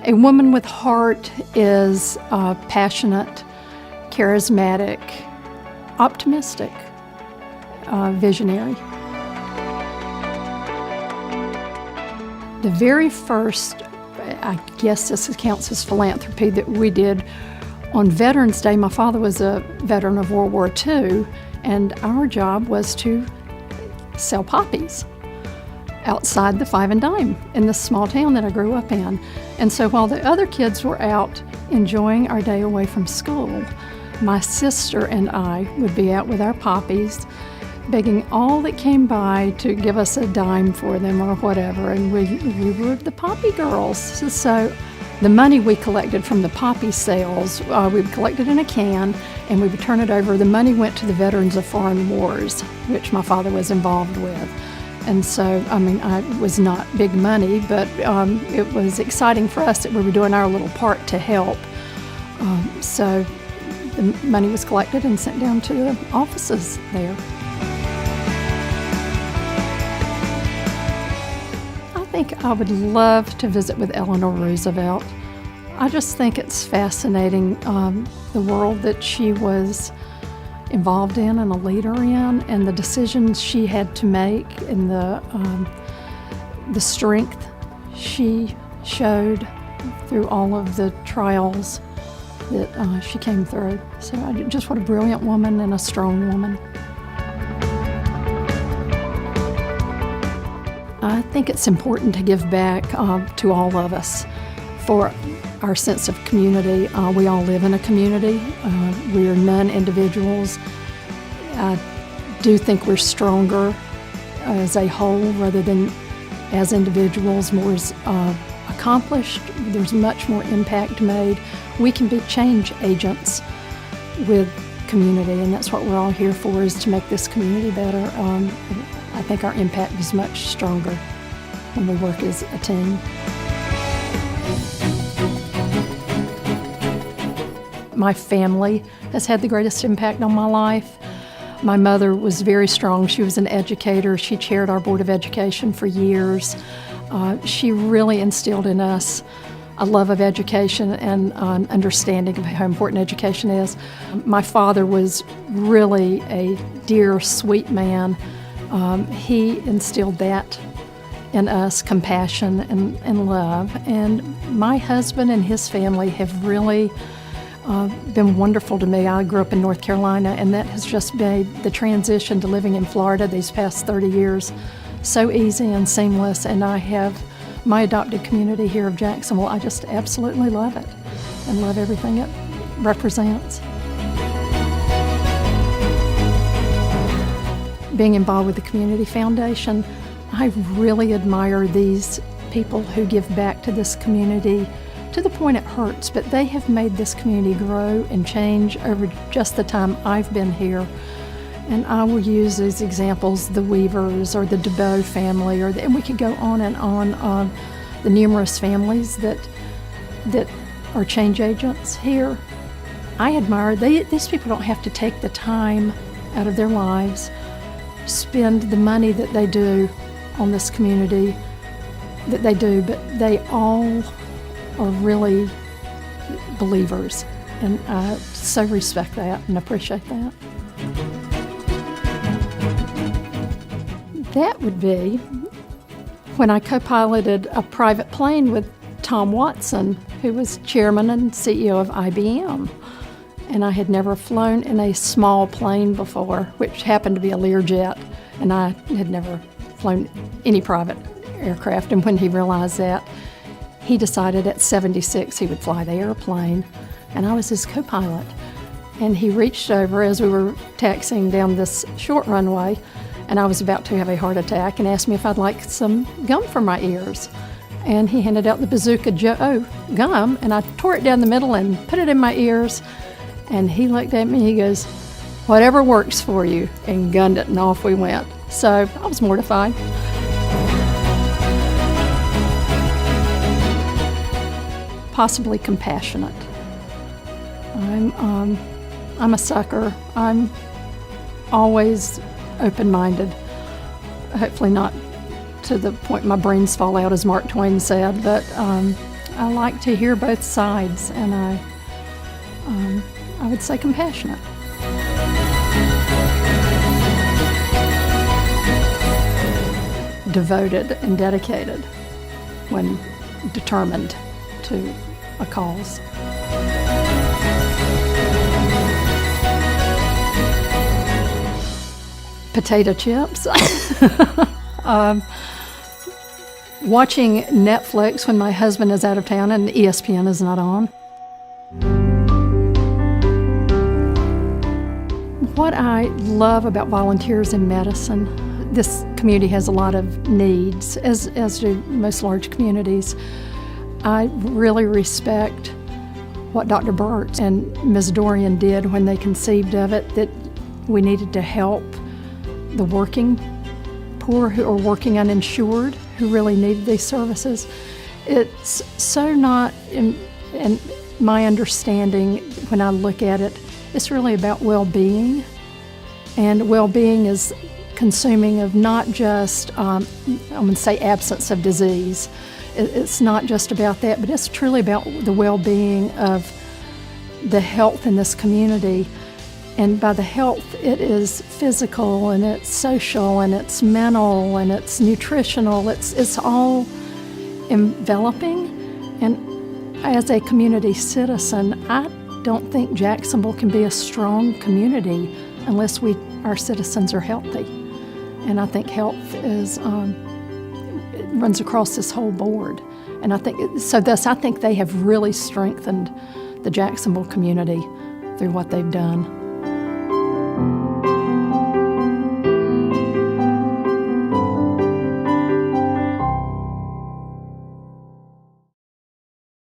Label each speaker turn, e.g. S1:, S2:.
S1: A woman with heart is passionate, charismatic, optimistic, visionary. The very first, I guess this counts as philanthropy, that we did on Veterans Day. My father was a veteran of World War II, and our job was to sell poppies outside the Five and Dime in this small town that I grew up in. And so while the other kids were out enjoying our day away from school, my sister and I would be out with our poppies, begging all that came by to give us a dime for them or whatever, and we were the poppy girls. So the money we collected from the poppy sales, we would collect it in a can and we would turn it over. The money went to the Veterans of Foreign Wars, which my father was involved with. And so, it was not big money, but it was exciting for us that we were doing our little part to help. So the money was collected and sent down to the offices there. I think I would love to visit with Eleanor Roosevelt. I just think it's fascinating, the world that she was involved in and a leader in, and the decisions she had to make, and the strength she showed through all of the trials that she came through. So just what a brilliant woman and a strong woman. I think it's important to give back to all of us for our sense of community. We all live in a community. We are non-individuals. I do think we're stronger as a whole rather than as individuals, more accomplished. There's much more impact made. We can be change agents with community, and that's what we're all here for, is to make this community better. I think our impact is much stronger when we work as a team. My family has had the greatest impact on my life. My mother was very strong. She was an educator. She chaired our Board of Education for years. She really instilled in us a love of education and an understanding of how important education is. My father was really a dear, sweet man. He instilled that in us, compassion and love. And my husband and his family have really been wonderful to me. I grew up in North Carolina, and that has just made the transition to living in Florida these past 30 years so easy and seamless. And I have my adopted community here of Jacksonville. I just absolutely love it and love everything it represents. Being involved with the Community Foundation, I really admire these people who give back to this community to the point it hurts, but they have made this community grow and change over just the time I've been here. And I will use as examples the Weavers or the DeBow family, and we could go on and on, the numerous families that are change agents here. I admire, these people don't have to take the time out of their lives, spend the money that they do on this community, that they do, but they all are really believers, and I so respect that and appreciate that. That would be when I co-piloted a private plane with Tom Watson, who was chairman and CEO of IBM. And I had never flown in a small plane before, which happened to be a Learjet, and I had never flown any private aircraft. And when he realized that, he decided at 76 he would fly the airplane, and I was his co-pilot. And he reached over as we were taxiing down this short runway, and I was about to have a heart attack, and asked me if I'd like some gum for my ears. And he handed out the Bazooka Joe gum, and I tore it down the middle and put it in my ears. And he looked at me, he goes, "Whatever works for you," and gunned it, and off we went. So I was mortified. Possibly compassionate. I'm a sucker. I'm always open-minded. Hopefully not to the point my brains fall out, as Mark Twain said, but I like to hear both sides, and I would say compassionate. Devoted and dedicated when determined to a cause. Potato chips. Watching Netflix when my husband is out of town and ESPN is not on. What I love about volunteers in medicine, this community has a lot of needs, as do most large communities. I really respect what Dr. Burt and Ms. Dorian did when they conceived of it, that we needed to help the working poor who are working uninsured, who really needed these services. It's so not, in my understanding, when I look at it, it's really about well-being. And well-being is consuming of not just, I'm going to say absence of disease. It's not just about that, but it's truly about the well-being of the health in this community. And by the health, it is physical, and it's social, and it's mental, and it's nutritional. It's all enveloping. And as a community citizen, I don't think Jacksonville can be a strong community unless our citizens are healthy. And I think health is it runs across this whole board. And I think they have really strengthened the Jacksonville community through what they've done.